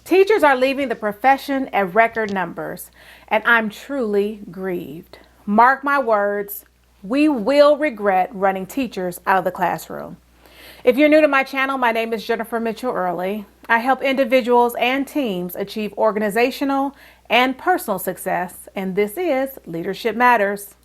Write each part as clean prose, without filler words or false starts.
Teachers are leaving the profession at record numbers, and I'm truly grieved. Mark my words, we will regret running teachers out of the classroom. If you're new to my channel, my name is Jennifer Mitchell-Earley. I help individuals and teams achieve organizational and personal success, and this is Leadership Matters.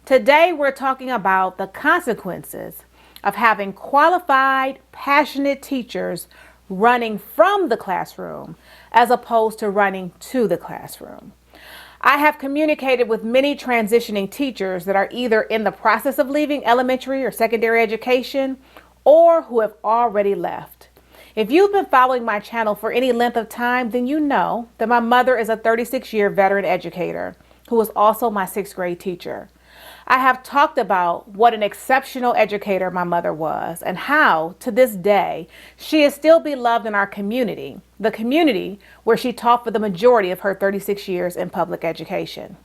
Today, we're talking about the consequences of having qualified, passionate teachers running from the classroom as opposed to running to the classroom. I have communicated with many transitioning teachers that are either in the process of leaving elementary or secondary education or who have already left. If you've been following my channel for any length of time, then you know that my mother is a 36-year veteran educator who was also my 6th grade teacher. I have talked about what an exceptional educator my mother was and how, to this day, she is still beloved in our community, the community where she taught for the majority of her 36 years in public education.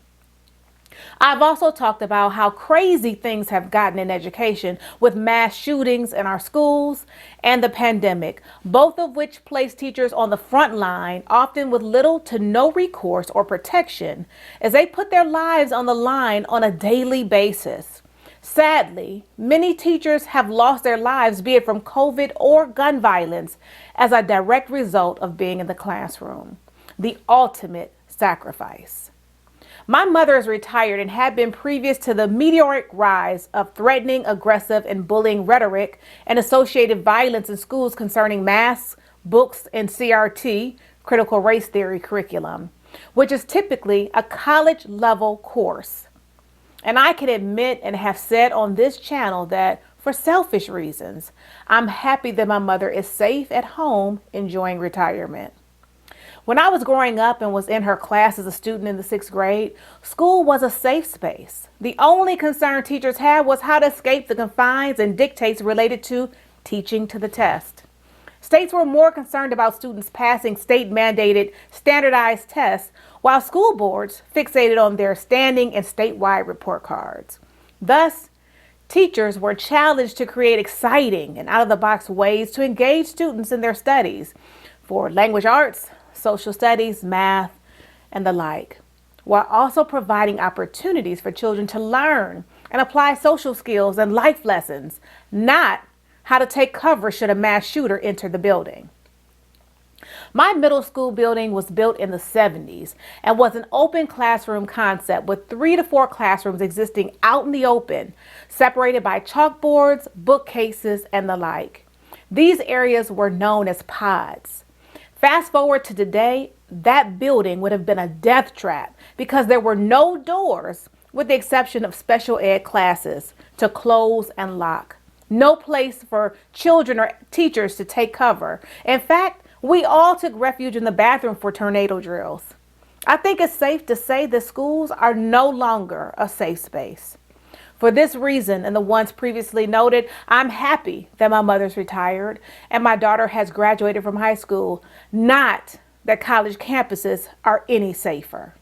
I've also talked about how crazy things have gotten in education with mass shootings in our schools and the pandemic, both of which place teachers on the front line, often with little to no recourse or protection, as they put their lives on the line on a daily basis. Sadly, many teachers have lost their lives, be it from COVID or gun violence, as a direct result of being in the classroom. The ultimate sacrifice. My mother is retired and had been previous to the meteoric rise of threatening, aggressive, and bullying rhetoric and associated violence in schools concerning masks, books, and CRT, critical race theory curriculum, which is typically a college-level course. And I can admit and have said on this channel that, for selfish reasons, I'm happy that my mother is safe at home enjoying retirement. When I was growing up and was in her class as a student in the 6th grade, school was a safe space. The only concern teachers had was how to escape the confines and dictates related to teaching to the test. States were more concerned about students passing state-mandated standardized tests, while school boards fixated on their standing and statewide report cards. Thus, teachers were challenged to create exciting and out-of-the-box ways to engage students in their studies for language arts, social studies, math, and the like, while also providing opportunities for children to learn and apply social skills and life lessons, not how to take cover should a mass shooter enter the building. My middle school building was built in the 70s and was an open classroom concept with 3 to 4 classrooms existing out in the open, separated by chalkboards, bookcases, and the like. These areas were known as pods. Fast forward to today, that building would have been a death trap because there were no doors, with the exception of special ed classes, to close and lock. No place for children or teachers to take cover. In fact, we all took refuge in the bathroom for tornado drills. I think it's safe to say that schools are no longer a safe space. For this reason and the ones previously noted, I'm happy that my mother's retired and my daughter has graduated from high school, not that college campuses are any safer.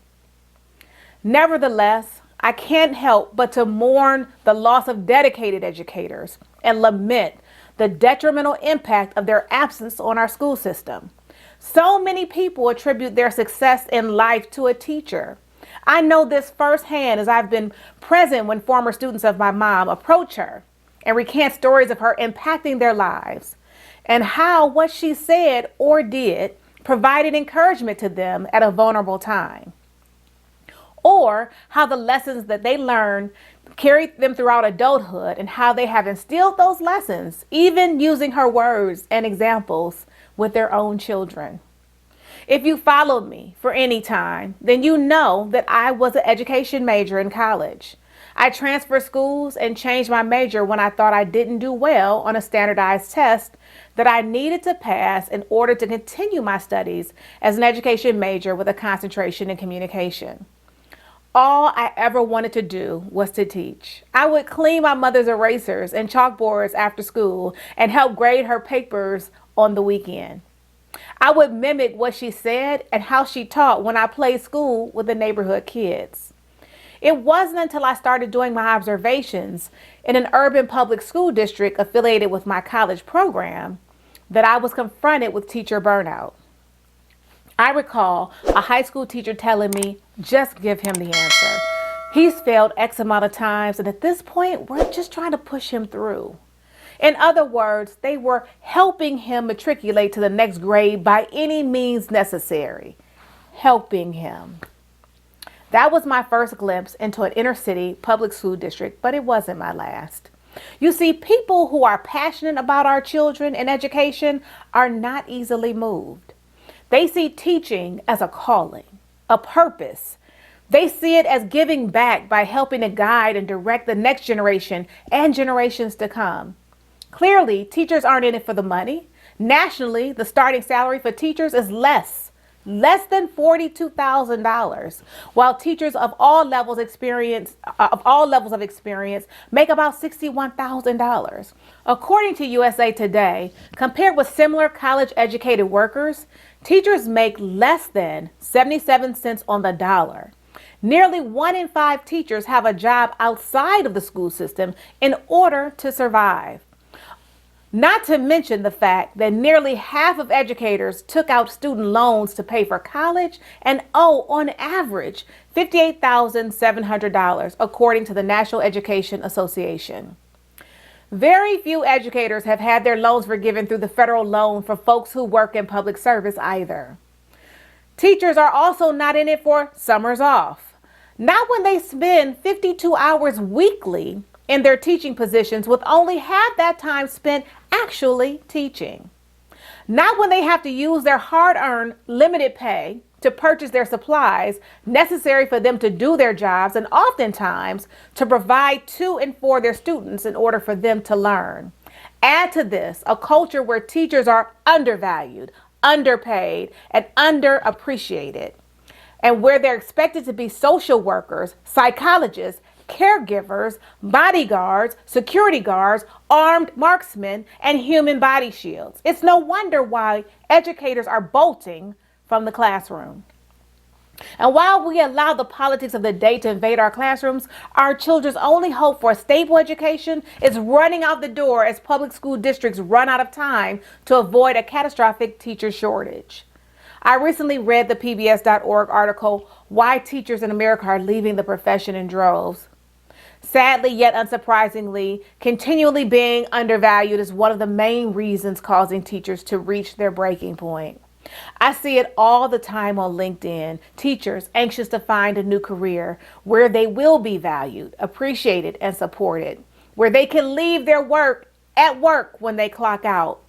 Nevertheless, I can't help but to mourn the loss of dedicated educators and lament the detrimental impact of their absence on our school system. So many people attribute their success in life to a teacher. I know this firsthand as I've been present when former students of my mom approach her and recant stories of her impacting their lives and how what she said or did provided encouragement to them at a vulnerable time, or how the lessons that they learned carried them throughout adulthood and how they have instilled those lessons, even using her words and examples with their own children. If you followed me for any time, then you know that I was an education major in college. I transferred schools and changed my major when I thought I didn't do well on a standardized test that I needed to pass in order to continue my studies as an education major with a concentration in communication. All I ever wanted to do was to teach. I would clean my mother's erasers and chalkboards after school and help grade her papers on the weekend. I would mimic what she said and how she taught when I played school with the neighborhood kids. It wasn't until I started doing my observations in an urban public school district affiliated with my college program that I was confronted with teacher burnout. I recall a high school teacher telling me, just give him the answer. He's failed X amount of times, and at this point, we're just trying to push him through. In other words, they were helping him matriculate to the next grade by any means necessary. Helping him. That was my first glimpse into an inner city public school district, but it wasn't my last. You see, people who are passionate about our children and education are not easily moved. They see teaching as a calling, a purpose. They see it as giving back by helping to guide and direct the next generation and generations to come. Clearly, teachers aren't in it for the money. Nationally, the starting salary for teachers is less than $42,000, while teachers of all levels of experience make about $61,000. According to USA Today, compared with similar college-educated workers, teachers make less than 77 cents on the dollar. Nearly 1 in 5 teachers have a job outside of the school system in order to survive. Not to mention the fact that nearly half of educators took out student loans to pay for college and owe, on average, $58,700, according to the National Education Association. Very few educators have had their loans forgiven through the federal loan for folks who work in public service either. Teachers are also not in it for summers off. Not when they spend 52 hours weekly in their teaching positions with only half that time spent actually teaching. Not when they have to use their hard-earned limited pay to purchase their supplies necessary for them to do their jobs, and oftentimes to provide to and for their students in order for them to learn. Add to this a culture where teachers are undervalued, underpaid, and underappreciated, and where they're expected to be social workers, psychologists, caregivers, bodyguards, security guards, armed marksmen, and human body shields. It's no wonder why educators are bolting from the classroom. And while we allow the politics of the day to invade our classrooms, our children's only hope for a stable education is running out the door as public school districts run out of time to avoid a catastrophic teacher shortage. I recently read the PBS.org article, Why Teachers in America Are Leaving the Profession in Droves. Sadly, yet unsurprisingly, continually being undervalued is one of the main reasons causing teachers to reach their breaking point. I see it all the time on LinkedIn. Teachers anxious to find a new career where they will be valued, appreciated, and supported, where they can leave their work at work when they clock out,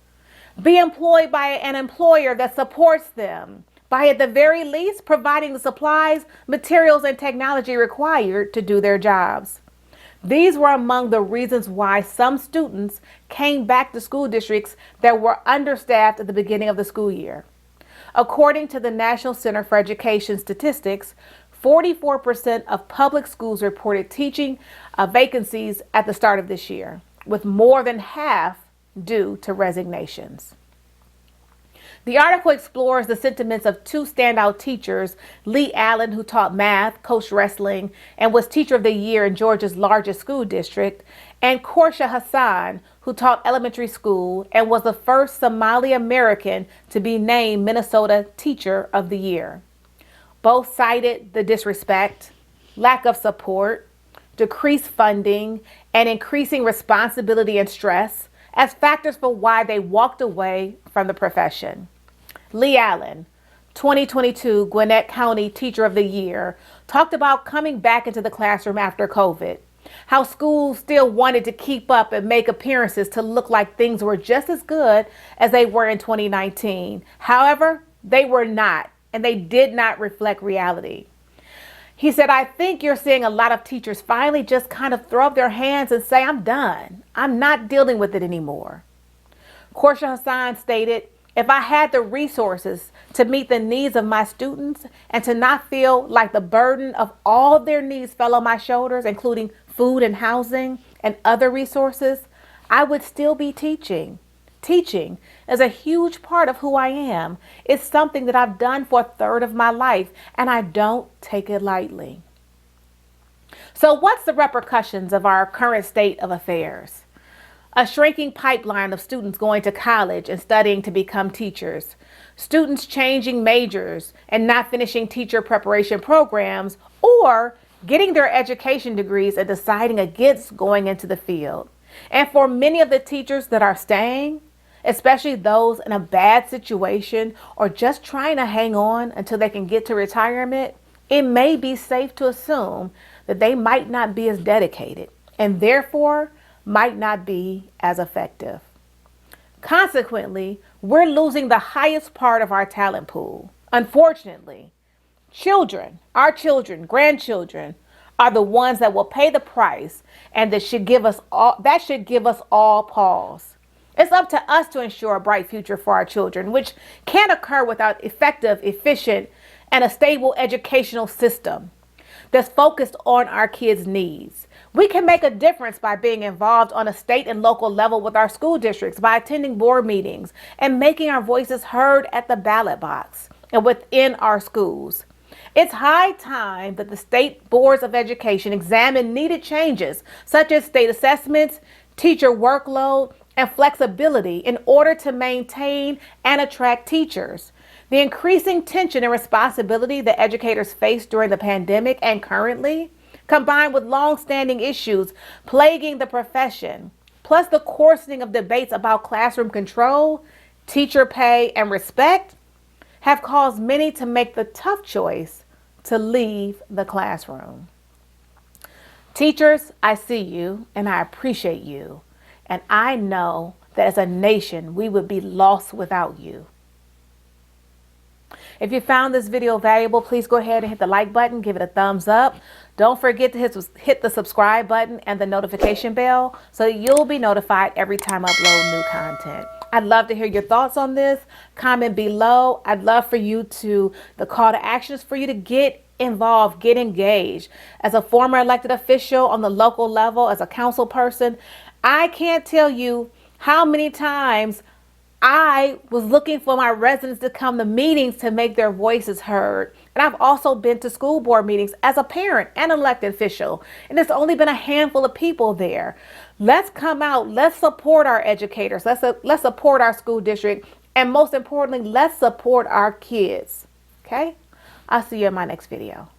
be employed by an employer that supports them, by at the very least providing the supplies, materials, and technology required to do their jobs. These were among the reasons why some students came back to school districts that were understaffed at the beginning of the school year. According to the National Center for Education Statistics, 44% of public schools reported teaching vacancies at the start of this year, with more than half due to resignations. The article explores the sentiments of 2 standout teachers, Lee Allen, who taught math, coached wrestling, and was Teacher of the Year in Georgia's largest school district, and Korsha Hassan, who taught elementary school and was the first Somali American to be named Minnesota Teacher of the Year. Both cited the disrespect, lack of support, decreased funding, and increasing responsibility and stress as factors for why they walked away from the profession. Lee Allen, 2022 Gwinnett County Teacher of the Year, talked about coming back into the classroom after COVID, how schools still wanted to keep up and make appearances to look like things were just as good as they were in 2019. However, they were not, and they did not reflect reality. He said, I think you're seeing a lot of teachers finally just kind of throw up their hands and say, I'm done. I'm not dealing with it anymore. Korsha Hassan stated, if I had the resources to meet the needs of my students and to not feel like the burden of all of their needs fell on my shoulders, including food and housing and other resources, I would still be teaching. Teaching is a huge part of who I am. It's something that I've done for a third of my life, and I don't take it lightly. So what's the repercussions of our current state of affairs? A shrinking pipeline of students going to college and studying to become teachers, students changing majors and not finishing teacher preparation programs, or getting their education degrees and deciding against going into the field. And for many of the teachers that are staying, especially those in a bad situation or just trying to hang on until they can get to retirement, it may be safe to assume that they might not be as dedicated and therefore might not be as effective. Consequently, we're losing the highest part of our talent pool. Unfortunately, our children, grandchildren, are the ones that will pay the price, and that should give us all pause. It's up to us to ensure a bright future for our children, which can't occur without effective, efficient, and a stable educational system that's focused on our kids' needs. We can make a difference by being involved on a state and local level with our school districts, by attending board meetings and making our voices heard at the ballot box and within our schools. It's high time that the state boards of education examine needed changes, such as state assessments, teacher workload, and flexibility in order to maintain and attract teachers. The increasing tension and responsibility that educators face during the pandemic and currently, combined with long-standing issues plaguing the profession, plus the coarsening of debates about classroom control, teacher pay, and respect, have caused many to make the tough choice to leave the classroom. Teachers, I see you and I appreciate you, and I know that as a nation, we would be lost without you. If you found this video valuable, please go ahead and hit the like button, give it a thumbs up. Don't forget to hit the subscribe button and the notification bell so that you'll be notified every time I upload new content. I'd love to hear your thoughts on this. Comment below. I'd love for you the call to action is for you to get involved, get engaged. As a former elected official on the local level, as a council person, I can't tell you how many times I was looking for my residents to come to meetings to make their voices heard. And I've also been to school board meetings as a parent and elected official. And there's only been a handful of people there. Let's come out. Let's support our educators. Let's support our school district. And most importantly, let's support our kids. Okay? I'll see you in my next video.